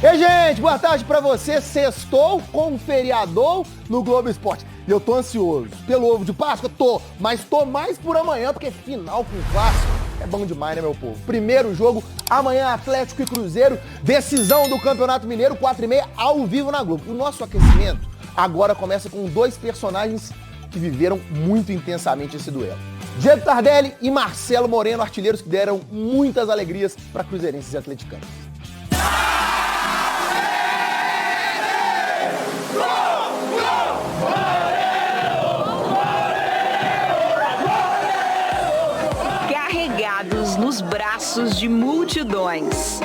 E gente, boa tarde pra você. Sextou com feriador no Globo Esporte. E eu tô ansioso. Pelo ovo de Páscoa? Tô. Mas tô mais por amanhã, porque final com clássico é bom demais, né, meu povo? Primeiro jogo, amanhã Atlético e Cruzeiro. Decisão do Campeonato Mineiro, 4h30, ao vivo na Globo. O nosso aquecimento agora começa com dois personagens que viveram muito intensamente esse duelo. Diego Tardelli e Marcelo Moreno, artilheiros que deram muitas alegrias para cruzeirenses e atleticanos. Carregados nos braços de multidões.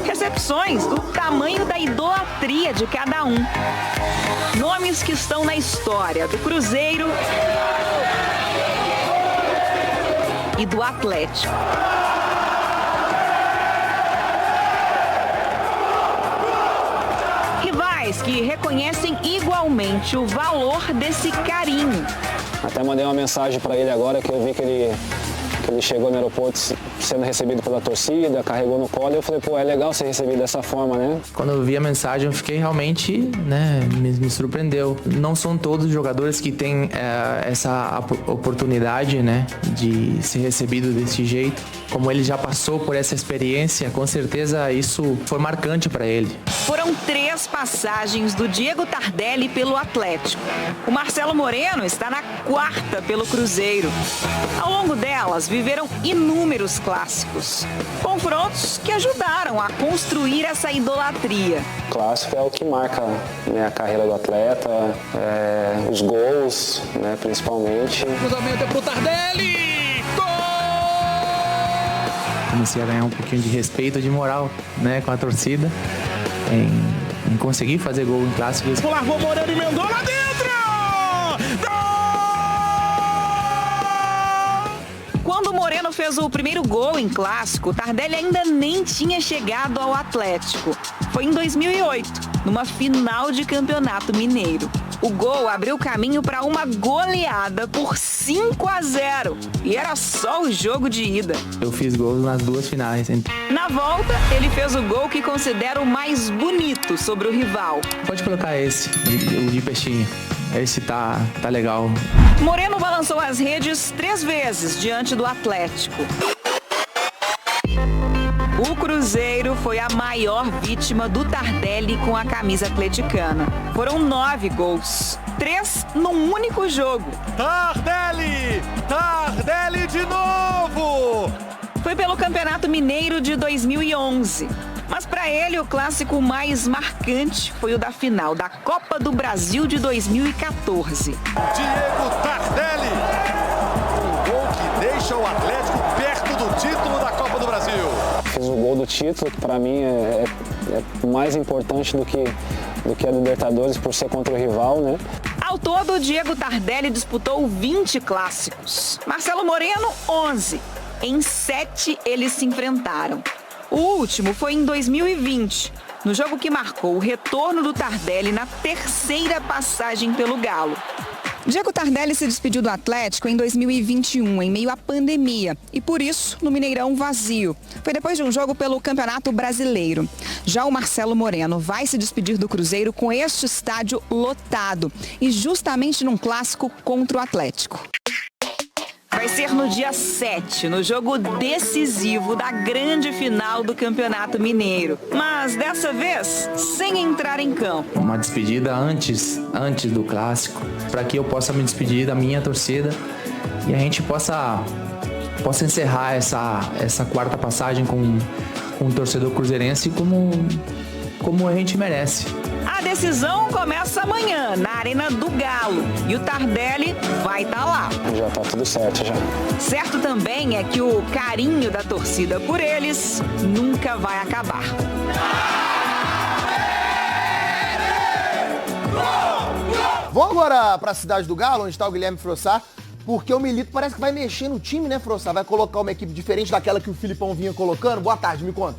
Recepções do tamanho da idolatria de cada um. Nomes que estão na história do Cruzeiro e do Atlético. Rivais que reconhecem igualmente o valor desse carinho. Até mandei uma mensagem para ele agora que eu vi que ele chegou no aeroporto sendo recebido pela torcida, carregou no colo, e eu falei, pô, é legal ser recebido dessa forma, né? Quando eu vi a mensagem, eu fiquei realmente, me surpreendeu. Não são todos os jogadores que têm essa oportunidade, de ser recebido desse jeito. Como ele já passou por essa experiência, com certeza isso foi marcante para ele. Foram 3 passagens do Diego Tardelli pelo Atlético. O Marcelo Moreno está na 4ª pelo Cruzeiro. Ao longo delas, viveram inúmeros clássicos. Confrontos que ajudaram a construir essa idolatria. O clássico é o que marca, a carreira do atleta, os gols, principalmente. O cruzamento é pro Tardelli! Comecei a ganhar um pouquinho de respeito, de moral, com a torcida, em conseguir fazer gol em clássicos. Largou Moreno e emendou lá dentro! Quando o Moreno fez o primeiro gol em clássico, Tardelli ainda nem tinha chegado ao Atlético. Foi em 2008, numa final de campeonato mineiro. O gol abriu caminho para uma goleada por 5-0. E era só o jogo de ida. Eu fiz gols nas 2 finais. Na volta, ele fez o gol que considera o mais bonito sobre o rival. Pode colocar esse, o de peixinho. Esse tá legal. Moreno balançou as redes 3 vezes diante do Atlético. O Cruzeiro foi a maior vítima do Tardelli com a camisa atleticana. Foram 9 gols, 3 num único jogo. Tardelli! Tardelli de novo! Foi pelo Campeonato Mineiro de 2011. Mas para ele, o clássico mais marcante foi o da final da Copa do Brasil de 2014. Diego Tardelli! Um gol que deixa o Atlético perto do título da Copa do Brasil. Fiz o gol do título, que para mim é mais importante do que a Libertadores, por ser contra o rival, Ao todo, o Diego Tardelli disputou 20 clássicos. Marcelo Moreno, 11. Em 7, eles se enfrentaram. O último foi em 2020, no jogo que marcou o retorno do Tardelli na 3ª passagem pelo Galo. Diego Tardelli se despediu do Atlético em 2021, em meio à pandemia, e por isso no Mineirão vazio. Foi depois de um jogo pelo Campeonato Brasileiro. Já o Marcelo Moreno vai se despedir do Cruzeiro com este estádio lotado, e justamente num clássico contra o Atlético. Vai ser no dia 7, no jogo decisivo da grande final do Campeonato Mineiro. Mas dessa vez, sem entrar em campo. Uma despedida antes do clássico, para que eu possa me despedir da minha torcida e a gente possa encerrar essa 4ª passagem com o torcedor cruzeirense como a gente merece. A decisão começa amanhã, na Arena do Galo. E o Tardelli vai estar lá. Já tá tudo certo, já. Certo também é que o carinho da torcida por eles nunca vai acabar. Vamos agora para a cidade do Galo, onde está o Guilherme Frossá, porque o Milito parece que vai mexer no time, né, Frossá? Vai colocar uma equipe diferente daquela que o Filipão vinha colocando. Boa tarde, me conta.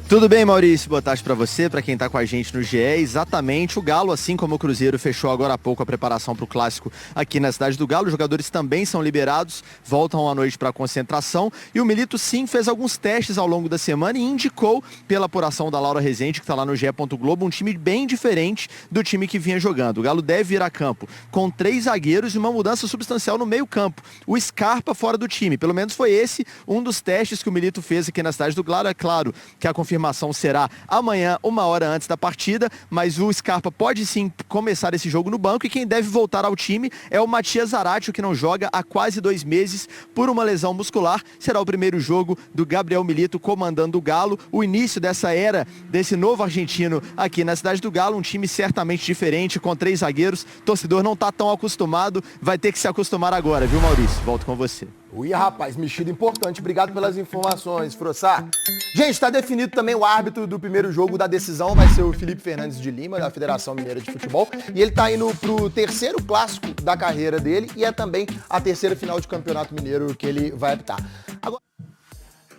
Tudo bem, Maurício? Boa tarde para você, para quem tá com a gente no GE. Exatamente, o Galo, assim como o Cruzeiro, fechou agora há pouco a preparação para o Clássico aqui na cidade do Galo. Os jogadores também são liberados, voltam à noite para a concentração. E o Milito, sim, fez alguns testes ao longo da semana e indicou, pela apuração da Laura Rezende, que está lá no GE. Globo, um time bem diferente do time que vinha jogando. O Galo deve vir a campo com 3 zagueiros e uma mudança substancial no meio campo. O Scarpa fora do time. Pelo menos foi esse um dos testes que o Milito fez aqui na cidade do Galo. É claro que a confirmação será amanhã, 1 hora antes da partida, mas o Scarpa pode sim começar esse jogo no banco e quem deve voltar ao time é o Matias Zaratio, que não joga há quase 2 meses por uma lesão muscular. Será o primeiro jogo do Gabriel Milito comandando o Galo, o início dessa era, desse novo argentino aqui na cidade do Galo, um time certamente diferente, com 3 zagueiros. O torcedor não está tão acostumado, vai ter que se acostumar agora, viu, Maurício? Volto com você. Ui, rapaz, mexido importante. Obrigado pelas informações, Frossá. Gente, está definido também o árbitro do primeiro jogo da decisão, vai ser o Felipe Fernandes de Lima, da Federação Mineira de Futebol. E ele está indo pro 3º clássico da carreira dele e é também a 3ª final de Campeonato Mineiro que ele vai apitar. Agora...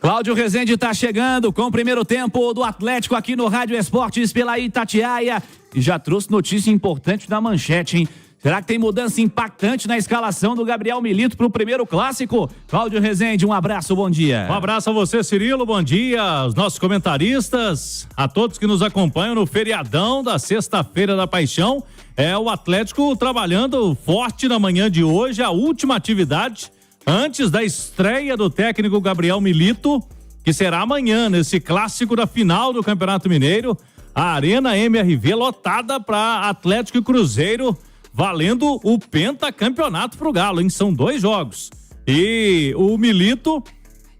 Cláudio Rezende está chegando com o primeiro tempo do Atlético aqui no Rádio Esportes pela Itatiaia. E já trouxe notícia importante na manchete, hein? Será que tem mudança impactante na escalação do Gabriel Milito para o primeiro clássico? Cláudio Rezende, um abraço, bom dia. Um abraço a você, Cirilo, bom dia aos nossos comentaristas, a todos que nos acompanham no feriadão da Sexta-feira da Paixão. É o Atlético trabalhando forte na manhã de hoje, a última atividade antes da estreia do técnico Gabriel Milito, que será amanhã, nesse clássico da final do Campeonato Mineiro. A Arena MRV lotada para Atlético e Cruzeiro, valendo o pentacampeonato pro Galo, hein? São 2 jogos. E o Milito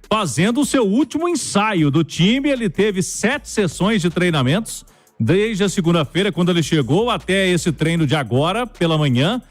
fazendo o seu último ensaio do time. Ele teve 7 sessões de treinamentos, desde a segunda-feira, quando ele chegou, até esse treino de agora, pela manhã.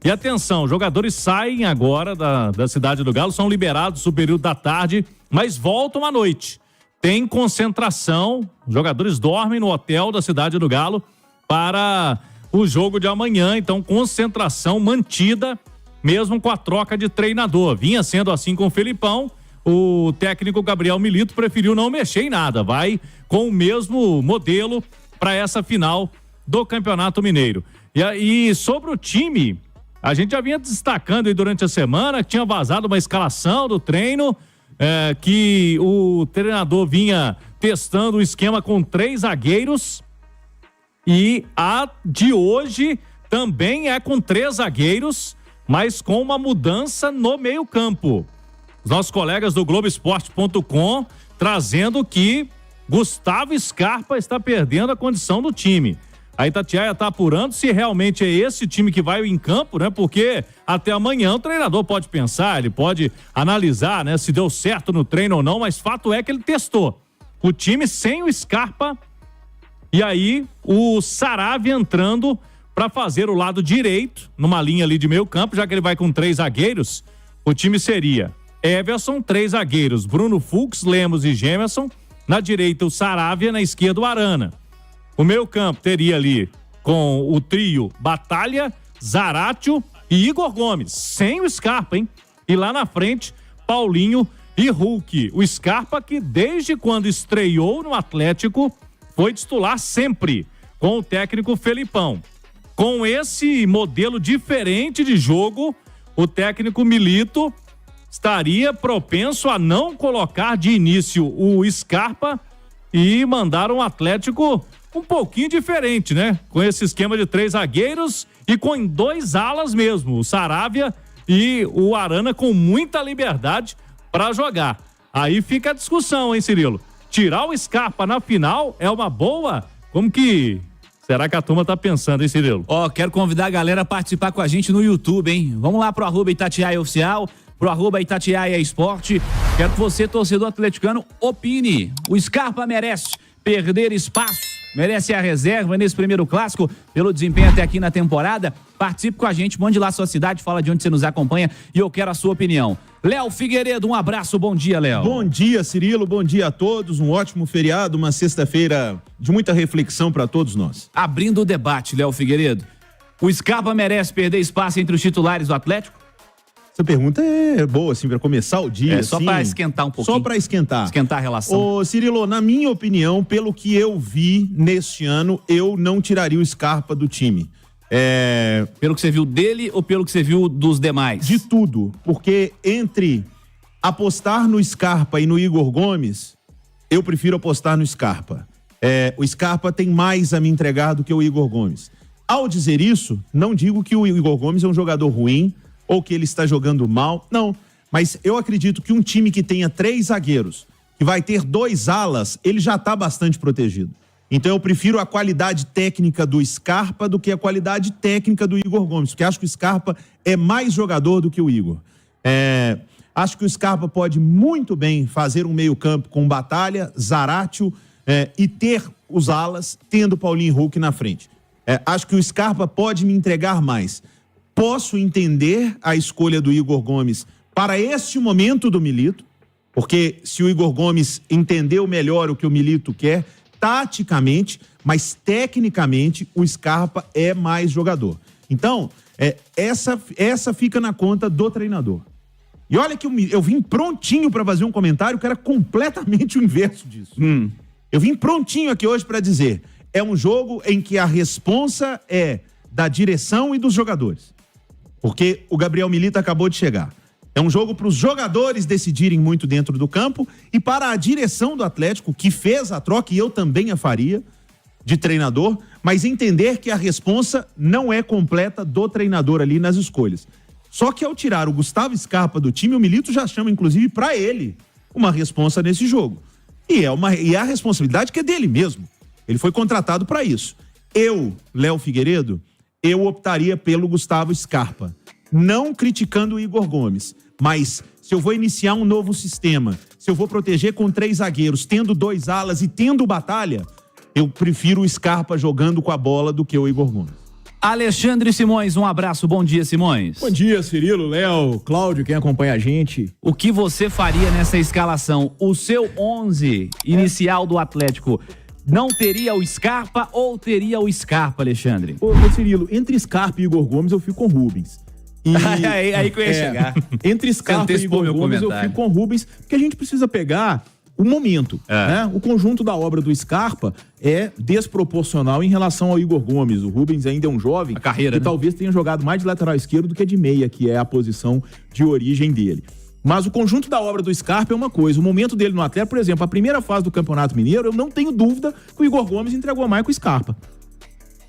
E atenção, jogadores saem agora da cidade do Galo, são liberados no período da tarde, mas voltam à noite. Tem concentração, os jogadores dormem no hotel da cidade do Galo para o jogo de amanhã, então concentração mantida, mesmo com a troca de treinador. Vinha sendo assim com o Felipão, o técnico Gabriel Milito preferiu não mexer em nada, vai com o mesmo modelo para essa final do Campeonato Mineiro. E sobre o time, a gente já vinha destacando aí durante a semana que tinha vazado uma escalação do treino, que o treinador vinha testando o esquema com 3 zagueiros, e a de hoje também é com 3 zagueiros, mas com uma mudança no meio-campo. Os nossos colegas do Globoesporte.com trazendo que Gustavo Scarpa está perdendo a condição do time. A Itatiaia está apurando se realmente é esse time que vai em campo, né? Porque até amanhã o treinador pode pensar, ele pode analisar, né? Se deu certo no treino ou não, mas fato é que ele testou o time sem o Scarpa. E aí, o Saravia entrando para fazer o lado direito, numa linha ali de meio campo, já que ele vai com 3 zagueiros, o time seria Everson, 3 zagueiros, Bruno Fux, Lemos e Gemerson, na direita o Saravia, na esquerda o Arana. O meio campo teria ali com o trio Batalha, Zaratio e Igor Gomes, sem o Scarpa, hein? E lá na frente, Paulinho e Hulk. O Scarpa que desde quando estreou no Atlético foi titular sempre com o técnico Felipão. Com esse modelo diferente de jogo, o técnico Milito estaria propenso a não colocar de início o Scarpa e mandar um Atlético um pouquinho diferente, né? Com esse esquema de 3 zagueiros e com 2 alas mesmo, o Saravia e o Arana com muita liberdade para jogar. Aí fica a discussão, hein, Cirilo? Tirar o Scarpa na final é uma boa? Como que será que a turma tá pensando, hein, Cirilo? Quero convidar a galera a participar com a gente no YouTube, hein? Vamos lá pro @Itatiaia Oficial, pro @Itatiaia Esporte. Quero que você, torcedor atleticano, opine. O Scarpa merece perder espaço, merece a reserva nesse primeiro clássico pelo desempenho até aqui na temporada? Participe com a gente, mande lá a sua cidade, fala de onde você nos acompanha e eu quero a sua opinião. Léo Figueiredo, um abraço, bom dia, Léo. Bom dia, Cirilo, bom dia a todos, um ótimo feriado, uma sexta-feira de muita reflexão para todos nós. Abrindo o debate, Léo Figueiredo, o Scarpa merece perder espaço entre os titulares do Atlético? Essa pergunta é boa, assim, para começar o dia. Só assim, para esquentar um pouquinho. Só para esquentar. Esquentar a relação. Ô, Cirilo, na minha opinião, pelo que eu vi neste ano, eu não tiraria o Scarpa do time. Pelo que você viu dele ou pelo que você viu dos demais? De tudo. Porque entre apostar no Scarpa e no Igor Gomes, eu prefiro apostar no Scarpa. O Scarpa tem mais a me entregar do que o Igor Gomes. Ao dizer isso, não digo que o Igor Gomes é um jogador ruim ou que ele está jogando mal, não. Mas eu acredito que um time que tenha 3 zagueiros, que vai ter 2 alas, ele já está bastante protegido. Então eu prefiro a qualidade técnica do Scarpa do que a qualidade técnica do Igor Gomes, porque acho que o Scarpa é mais jogador do que o Igor. Acho que o Scarpa pode muito bem fazer um meio-campo com Batalha, Zaratio e ter os alas, tendo Paulinho Hulk na frente. Acho que o Scarpa pode me entregar mais. Posso entender a escolha do Igor Gomes para este momento do Milito, porque se o Igor Gomes entendeu melhor o que o Milito quer, taticamente, mas tecnicamente, o Scarpa é mais jogador. Então, essa fica na conta do treinador. E olha que eu vim prontinho para fazer um comentário que era completamente o inverso disso. Eu vim prontinho aqui hoje para dizer, é um jogo em que a responsa é da direção e dos jogadores. Porque o Gabriel Milito acabou de chegar. É um jogo para os jogadores decidirem muito dentro do campo e para a direção do Atlético, que fez a troca, e eu também a faria, de treinador, mas entender que a responsa não é completa do treinador ali nas escolhas. Só que ao tirar o Gustavo Scarpa do time, o Milito já chama, inclusive, para ele uma responsa nesse jogo. E é a responsabilidade que é dele mesmo. Ele foi contratado para isso. Eu, Léo Figueiredo, eu optaria pelo Gustavo Scarpa. Não criticando o Igor Gomes, mas se eu vou iniciar um novo sistema, se eu vou proteger com 3 zagueiros, tendo 2 alas e tendo Batalha, eu prefiro o Scarpa jogando com a bola do que o Igor Gomes. Alexandre Simões, um abraço. Bom dia, Simões. Bom dia, Cirilo, Léo, Cláudio, quem acompanha a gente. O que você faria nessa escalação? O seu 11 inicial do Atlético não teria o Scarpa ou teria o Scarpa, Alexandre? Ô Cirilo, entre Scarpa e Igor Gomes eu fico com Rubens. E, aí que eu ia chegar. Entre Scarpa e Igor Gomes eu fico com Rubens, porque a gente precisa pegar o momento, né? O conjunto da obra do Scarpa é desproporcional em relação ao Igor Gomes. O Rubens ainda é um jovem que talvez tenha jogado mais de lateral esquerdo do que de meia, que é a posição de origem dele. Mas o conjunto da obra do Scarpa é uma coisa. O momento dele no Atlético, por exemplo, a primeira fase do Campeonato Mineiro, eu não tenho dúvida que o Igor Gomes entregou mais que o Scarpa.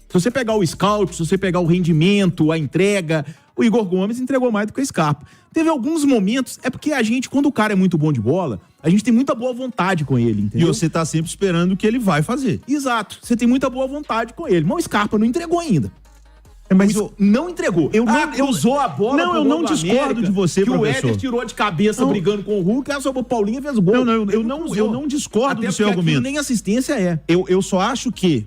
Se você pegar o scout, se você pegar o rendimento, a entrega, o Igor Gomes entregou mais do que o Scarpa. Teve alguns momentos, é porque a gente, quando o cara é muito bom de bola, a gente tem muita boa vontade com ele, entendeu? E você tá sempre esperando o que ele vai fazer. Exato, você tem muita boa vontade com ele. Mas o Scarpa não entregou ainda. Mas não entregou. Usou a bola. Não, eu não discordo de você, professor. Que o Éder tirou de cabeça brigando com o Hulk, o Paulinho fez gol. Eu não discordo do seu argumento. Nem assistência é. Eu só acho que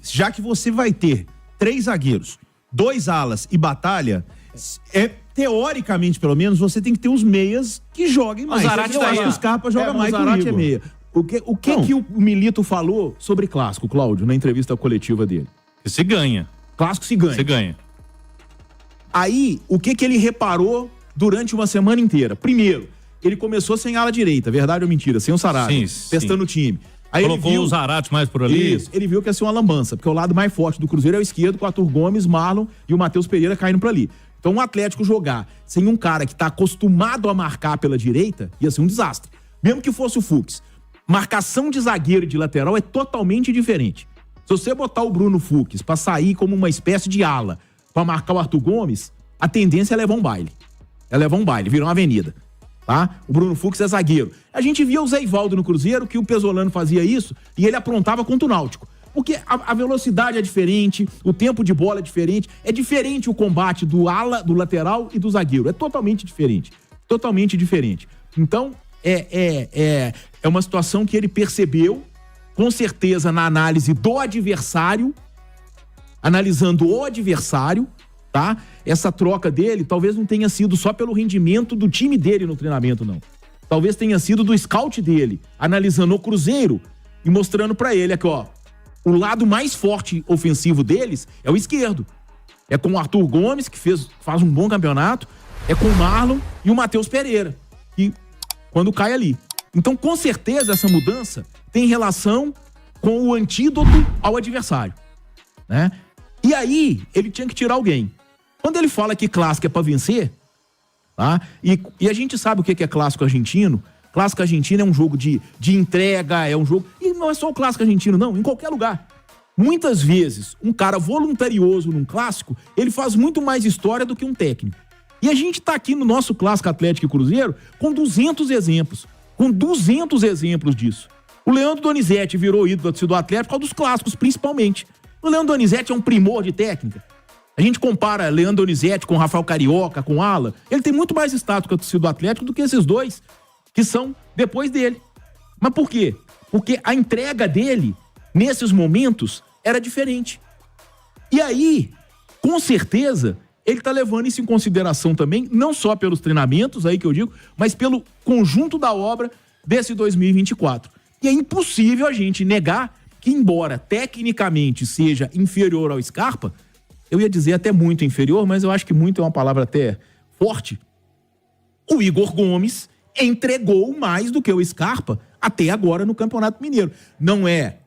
já que você vai ter 3 zagueiros, 2 alas e Batalha, teoricamente, pelo menos, você tem que ter os meias que joguem mais. O Zarate tá aí. O Scarpa joga mais que o Igor. É meia. O que o Milito falou sobre clássico, Cláudio, na entrevista coletiva dele? Se ganha. Clássico se ganha. Você ganha. Aí, o que ele reparou durante uma semana inteira? Primeiro, ele começou sem ala direita, verdade ou mentira? Sem o Sarate, testando o time. Aí colocou ele viu, o Zarate mais por ali. Isso, ele viu que ia ser uma lambança, porque o lado mais forte do Cruzeiro é o esquerdo, com o Arthur Gomes, Marlon e o Matheus Pereira caindo pra ali. Então o Atlético jogar sem um cara que tá acostumado a marcar pela direita, ia ser um desastre. Mesmo que fosse o Fux. Marcação de zagueiro e de lateral é totalmente diferente. Se você botar o Bruno Fux pra sair como uma espécie de ala pra marcar o Arthur Gomes, a tendência é levar um baile. Virar uma avenida. Tá? O Bruno Fux é zagueiro. A gente via o Zé Ivaldo no Cruzeiro, que o Pesolano fazia isso, e ele aprontava contra o Náutico. Porque a velocidade é diferente, o tempo de bola é diferente o combate do ala, do lateral e do zagueiro. É totalmente diferente. Então, é uma situação que ele percebeu, com certeza na análise do adversário, analisando o adversário, tá? Essa troca dele talvez não tenha sido só pelo rendimento do time dele no treinamento, não. Talvez tenha sido do scout dele, analisando o Cruzeiro e mostrando pra ele aqui, ó, o lado mais forte ofensivo deles é o esquerdo. É com o Arthur Gomes, que faz um bom campeonato, é com o Marlon e o Matheus Pereira, que quando cai ali. Então, com certeza, essa mudança tem relação com o antídoto ao adversário, né? E aí, ele tinha que tirar alguém. Quando ele fala que clássico é pra vencer, tá? E a gente sabe o que é clássico argentino. Clássico argentino é um jogo de entrega, é um jogo... E não é só o clássico argentino, não, em qualquer lugar. Muitas vezes, um cara voluntarioso num clássico, ele faz muito mais história do que um técnico. E a gente tá aqui no nosso clássico Atlético e Cruzeiro com 200 exemplos. Com 200 exemplos disso. O Leandro Donizete virou ídolo do Atlético por causa dos clássicos, principalmente. O Leandro Donizete é um primor de técnica. A gente compara Leandro Donizete com Rafael Carioca, com Ala. Ele tem muito mais status com a torcida do Atlético do que esses dois que são depois dele. Mas por quê? Porque a entrega dele, nesses momentos, era diferente. E aí, com certeza, ele tá levando isso em consideração também, não só pelos treinamentos, aí que eu digo, mas pelo conjunto da obra desse 2024. E é impossível a gente negar que, embora tecnicamente seja inferior ao Scarpa, eu ia dizer até muito inferior, mas eu acho que muito é uma palavra até forte, o Igor Gomes entregou mais do que o Scarpa até agora no Campeonato Mineiro. Não é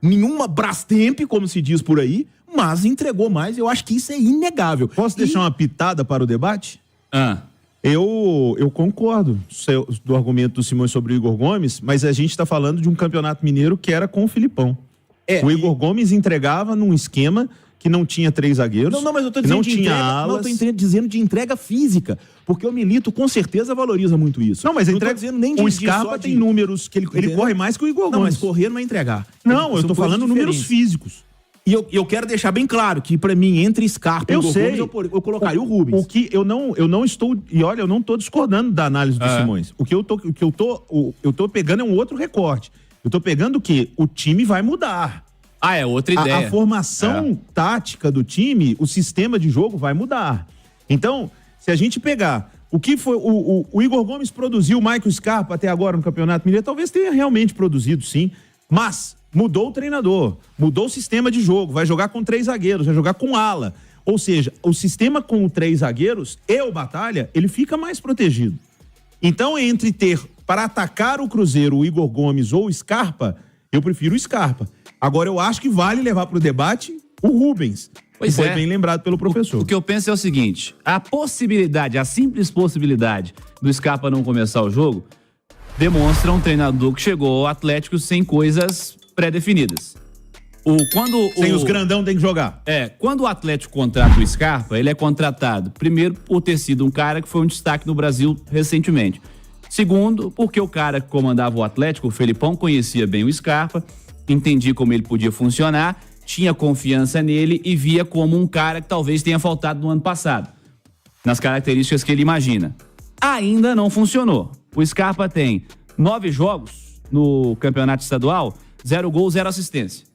nenhuma Brastemp, como se diz por aí, mas entregou mais. Eu acho que isso é inegável. Posso deixar uma pitada para o debate? Eu concordo do argumento do Simões sobre o Igor Gomes, mas a gente está falando de um Campeonato Mineiro que era com o Filipão. O Igor Gomes entregava num esquema que não tinha 3 zagueiros. Não, mas eu tô dizendo não de tinha entrega, alas. não, eu tô dizendo de entrega física, porque o Milito com certeza valoriza muito isso. Não, mas não entrega, tô dizendo nem de o Scarpa tem números que ele corre mais que o Igor Gomes. Não, mas correr não é entregar. Não, eu tô falando números físicos. E eu quero deixar bem claro que, pra mim, entre Scarpa e Igor Gomes, eu colocaria o Rubens. O que eu não estou... E olha, eu não tô discordando da análise do Simões. O que eu tô pegando é um outro recorte. Eu tô pegando o quê? O time vai mudar. É outra ideia. A formação tática do time, o sistema de jogo vai mudar. Então, se a gente pegar o que foi... O Igor Gomes produziu o Michael Scarpa até agora no Campeonato Mineiro, talvez tenha realmente produzido, sim. Mas mudou o treinador, mudou o sistema de jogo, vai jogar com 3 zagueiros, vai jogar com ala. Ou seja, o sistema com 3 zagueiros e o Batalha, ele fica mais protegido. Então, entre ter para atacar o Cruzeiro o Igor Gomes ou o Scarpa, eu prefiro o Scarpa. Agora, eu acho que vale levar para o debate o Rubens. Pois foi bem lembrado pelo professor. O que eu penso é o seguinte, a simples possibilidade do Scarpa não começar o jogo demonstra um treinador que chegou ao Atlético sem coisas pré-definidas. Sem os grandão tem que jogar. Quando o Atlético contrata o Scarpa, ele é contratado, primeiro, por ter sido um cara que foi um destaque no Brasil recentemente. Segundo, porque o cara que comandava o Atlético, o Felipão, conhecia bem o Scarpa, entendia como ele podia funcionar, tinha confiança nele e via como um cara que talvez tenha faltado no ano passado, nas características que ele imagina. Ainda não funcionou. O Scarpa tem 9 jogos no campeonato estadual, 0 gol, 0 assistência.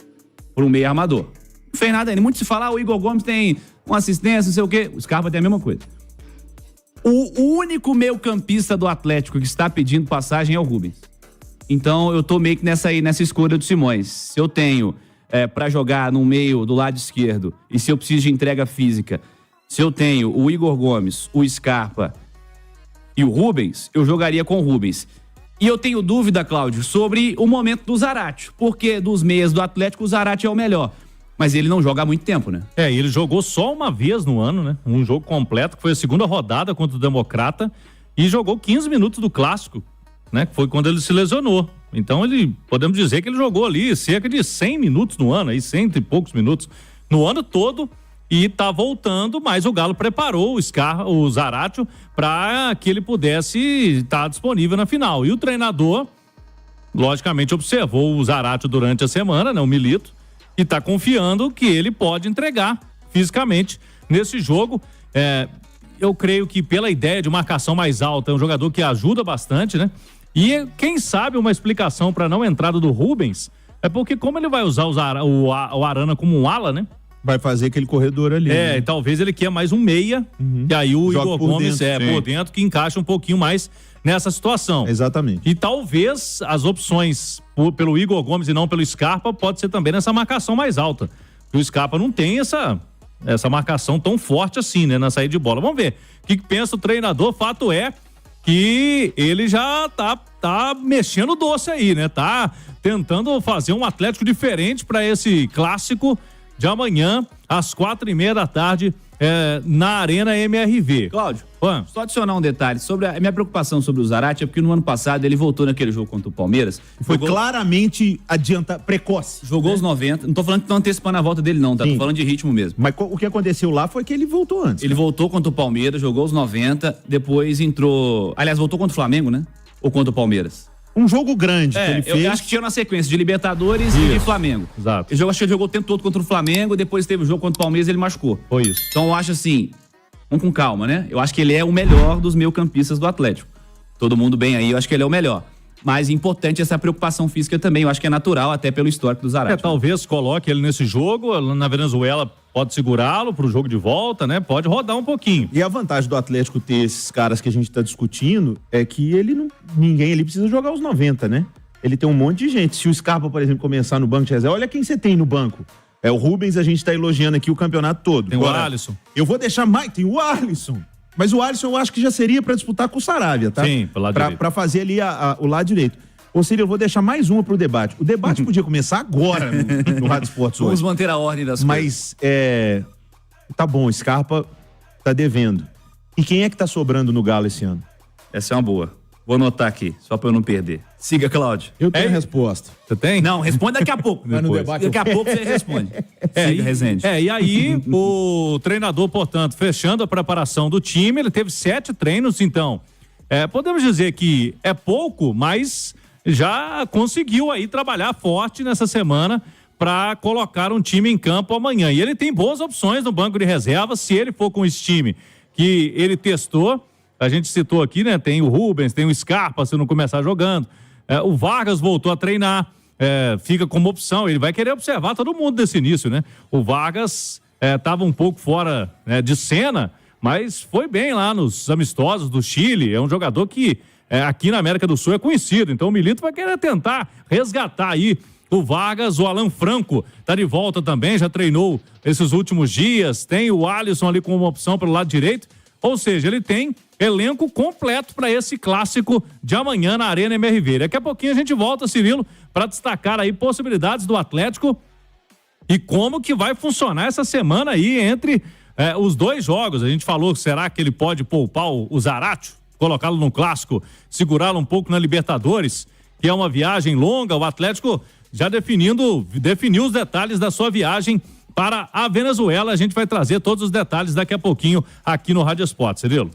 Por um meio armador. Não fez nada ainda. Muito se fala, o Igor Gomes tem uma assistência, não sei o quê. O Scarpa tem a mesma coisa. O único meio campista do Atlético que está pedindo passagem é o Rubens. Então eu tô meio que nessa escolha do Simões. Se eu tenho pra jogar no meio do lado esquerdo e se eu preciso de entrega física, se eu tenho o Igor Gomes, o Scarpa e o Rubens, eu jogaria com o Rubens. E eu tenho dúvida, Cláudio, sobre o momento do Zarate, porque dos meias do Atlético o Zarate é o melhor. Mas ele não joga há muito tempo, né? Ele jogou só uma vez no ano, né? Um jogo completo, que foi a segunda rodada contra o Democrata, e jogou 15 minutos do Clássico, né? Que foi quando ele se lesionou. Então podemos dizer que ele jogou ali cerca de 100 minutos no ano, aí 100 e poucos minutos no ano todo, e tá voltando, mas o Galo preparou o Zaratio para que ele pudesse estar disponível na final. E o treinador, logicamente, observou o Zaratio durante a semana, né? O Milito, e tá confiando que ele pode entregar fisicamente nesse jogo. Eu creio que pela ideia de marcação mais alta, é um jogador que ajuda bastante, né? E quem sabe uma explicação para não entrada do Rubens é porque como ele vai usar o Arana como um ala, né? Vai fazer aquele corredor ali. Né? E talvez ele queira mais um meia, e aí o Igor Gomes por dentro, que encaixa um pouquinho mais nessa situação. Exatamente. E talvez as opções pelo Igor Gomes e não pelo Scarpa pode ser também nessa marcação mais alta. O Scarpa não tem essa marcação tão forte assim, né, na saída de bola. Vamos ver o que pensa o treinador. Fato é que ele já tá mexendo doce aí, né? Tá tentando fazer um Atlético diferente para esse clássico de amanhã, às 4:30 da tarde, na Arena MRV. Cláudio, só adicionar um detalhe sobre a minha preocupação sobre o Zarate é porque no ano passado ele voltou naquele jogo contra o Palmeiras. Foi claramente precoce. Jogou os 90. Não tô falando que não antecipando a volta dele, não, tá? Tô falando de ritmo mesmo. Mas o que aconteceu lá foi que ele voltou antes. Ele voltou contra o Palmeiras, jogou os 90, depois entrou. Aliás, voltou contra o Flamengo, né? Ou contra o Palmeiras? Um jogo grande que ele fez. Eu acho que tinha na sequência de Libertadores e de Flamengo. Exato. Acho que ele jogou o tempo todo contra o Flamengo, depois teve o jogo contra o Palmeiras e ele machucou. Foi isso. Então eu acho assim, vamos com calma, né? Eu acho que ele é o melhor dos meio-campistas do Atlético. Todo mundo bem aí, eu acho que ele é o melhor. Mas importante essa preocupação física também, eu acho que é natural até pelo histórico do Zarate. Talvez coloque ele nesse jogo, na Venezuela pode segurá-lo pro jogo de volta, né? Pode rodar um pouquinho. E a vantagem do Atlético ter esses caras que a gente tá discutindo é que ninguém ali precisa jogar os 90, né? Ele tem um monte de gente. Se o Scarpa, por exemplo, começar no banco de reserva, olha quem você tem no banco. O Rubens, a gente tá elogiando aqui o campeonato todo. Tem o Alisson. Eu vou deixar mais, tem o Alisson. Mas o Alisson eu acho que já seria pra disputar com o Saravia, tá? Sim, pelo lado direito. Pra fazer ali o lado direito. Ou seja, eu vou deixar mais uma pro debate. O debate podia começar agora no Rádio Esportes hoje. Vamos manter a ordem das coisas. Mas, tá bom, o Scarpa tá devendo. E quem é que tá sobrando no Galo esse ano? Essa é uma boa. Vou anotar aqui, só pra eu não perder. Siga, Cláudio. Eu tenho a resposta. Você tem? Não, responde daqui a pouco. Mas no debate daqui a pouco você responde. Siga, Rezende. E aí, o treinador, portanto, fechando a preparação do time, ele teve 7 treinos, então, podemos dizer que é pouco, mas já conseguiu aí trabalhar forte nessa semana para colocar um time em campo amanhã. E ele tem boas opções no banco de reservas, se ele for com esse time que ele testou. A gente citou aqui, né? Tem o Rubens, tem o Scarpa, se não começar jogando. O Vargas voltou a treinar, fica como opção. Ele vai querer observar todo mundo desse início, né? O Vargas estava um pouco fora, né, de cena, mas foi bem lá nos amistosos do Chile. É um jogador que aqui na América do Sul é conhecido. Então o Milito vai querer tentar resgatar aí o Vargas. O Alan Franco tá de volta também, já treinou esses últimos dias. Tem o Alisson ali como opção pelo lado direito. Ou seja, ele tem elenco completo para esse clássico de amanhã na Arena MRV. Daqui a pouquinho a gente volta, Cirilo, para destacar aí possibilidades do Atlético e como que vai funcionar essa semana aí entre os dois jogos. A gente falou, será que ele pode poupar o Zarate, colocá-lo no clássico, segurá-lo um pouco na Libertadores, que é uma viagem longa. O Atlético já definiu os detalhes da sua viagem para a Venezuela. A gente vai trazer todos os detalhes daqui a pouquinho aqui no Rádio Esportes, Cirilo.